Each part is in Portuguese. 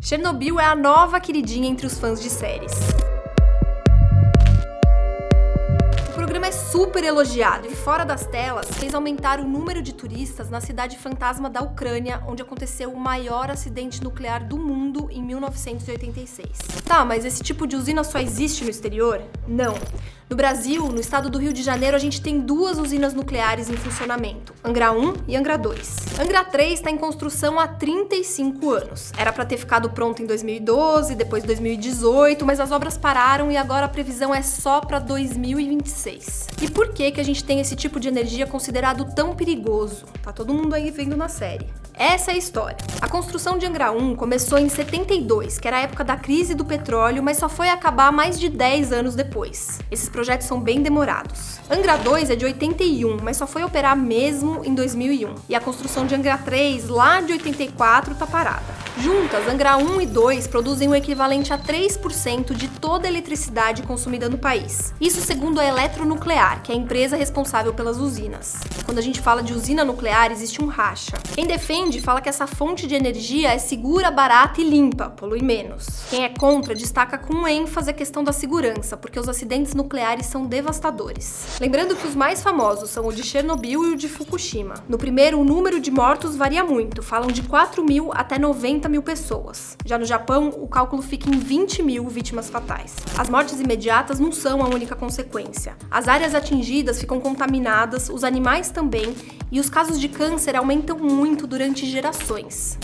Chernobyl é a nova queridinha entre os fãs de séries. O programa é super elogiado e, fora das telas, fez aumentar o número de turistas na cidade fantasma da Ucrânia, onde aconteceu o maior acidente nuclear do mundo em 1986. Tá, mas esse tipo de usina só existe no exterior? Não. No Brasil, no estado do Rio de Janeiro, a gente tem duas usinas nucleares em funcionamento, Angra 1 e Angra 2. Angra 3 está em construção há 35 anos. Era para ter ficado pronta em 2012, depois 2018, mas as obras pararam e agora a previsão é só para 2026. E por que a gente tem esse tipo de energia considerado tão perigoso? Tá todo mundo aí vendo na série. Essa é a história. A construção de Angra 1 começou em 72, que era a época da crise do petróleo, mas só foi acabar mais de 10 anos depois. Esses projetos são bem demorados. Angra 2 é de 81, mas só foi operar mesmo em 2001. E a construção de Angra 3, lá de 84, tá parada. Juntas, Angra 1 e 2 produzem o equivalente a 3% de toda a eletricidade consumida no país. Isso segundo a Eletronuclear, que é a empresa responsável pelas usinas. Quando a gente fala de usina nuclear, existe um racha. Quem defende fala que essa fonte de energia é segura, barata e limpa, polui menos. Quem é contra destaca com ênfase a questão da segurança, porque os acidentes nucleares são devastadores. Lembrando que os mais famosos são o de Chernobyl e o de Fukushima. No primeiro, o número de mortos varia muito, falam de 4 mil até 90 mil pessoas. Já no Japão, o cálculo fica em 20 mil vítimas fatais. As mortes imediatas não são a única consequência. As áreas atingidas ficam contaminadas, os animais também, e os casos de câncer aumentam muito durante gerações.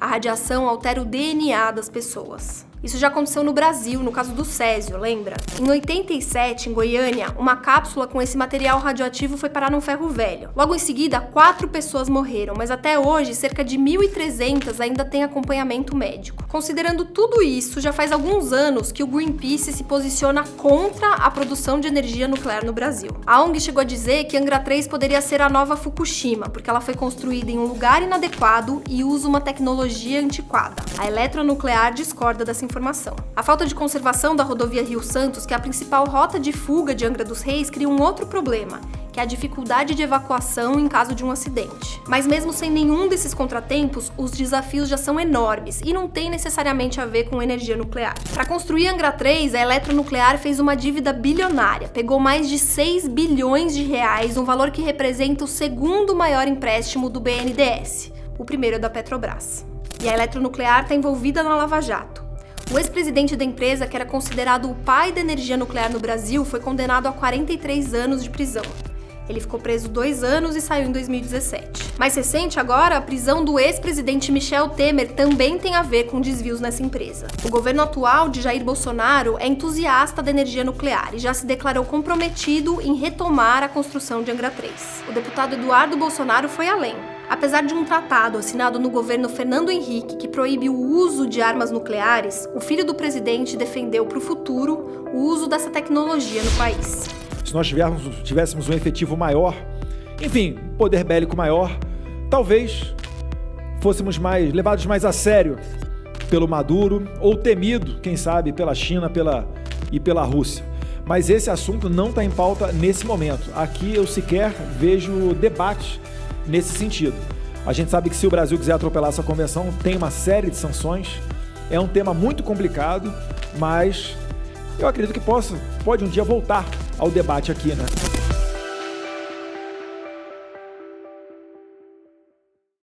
A radiação altera o DNA das pessoas. Isso já aconteceu no Brasil, no caso do Césio, lembra? Em 87, em Goiânia, uma cápsula com esse material radioativo foi parar num ferro velho. Logo em seguida, 4 pessoas morreram, mas até hoje, cerca de 1.300 ainda têm acompanhamento médico. Considerando tudo isso, já faz alguns anos que o Greenpeace se posiciona contra a produção de energia nuclear no Brasil. A ONG chegou a dizer que Angra 3 poderia ser a nova Fukushima, porque ela foi construída em um lugar inadequado e usa uma tecnologia antiquada. A Eletronuclear discorda dessa informação. A falta de conservação da rodovia Rio-Santos, que é a principal rota de fuga de Angra dos Reis, cria um outro problema, que é a dificuldade de evacuação em caso de um acidente. Mas mesmo sem nenhum desses contratempos, os desafios já são enormes e não tem necessariamente a ver com energia nuclear. Para construir Angra 3, a Eletronuclear fez uma dívida bilionária, pegou mais de 6 bilhões de reais, um valor que representa o segundo maior empréstimo do BNDES. O primeiro é da Petrobras. E a Eletronuclear está envolvida na Lava Jato. O ex-presidente da empresa, que era considerado o pai da energia nuclear no Brasil, foi condenado a 43 anos de prisão. Ele ficou preso 2 anos e saiu em 2017. Mais recente agora, a prisão do ex-presidente Michel Temer também tem a ver com desvios nessa empresa. O governo atual de Jair Bolsonaro é entusiasta da energia nuclear e já se declarou comprometido em retomar a construção de Angra 3. O deputado Eduardo Bolsonaro foi além. Apesar de um tratado assinado no governo Fernando Henrique que proíbe o uso de armas nucleares, o filho do presidente defendeu para o futuro o uso dessa tecnologia no país. Se nós tivéssemos um efetivo maior, enfim, poder bélico maior, talvez fôssemos levados mais a sério pelo Maduro ou temido, quem sabe, pela China e pela Rússia. Mas esse assunto não está em pauta nesse momento. Aqui eu sequer vejo debate nesse sentido. A gente sabe que se o Brasil quiser atropelar essa convenção, tem uma série de sanções. É um tema muito complicado, mas eu acredito que pode um dia voltar ao debate aqui, né?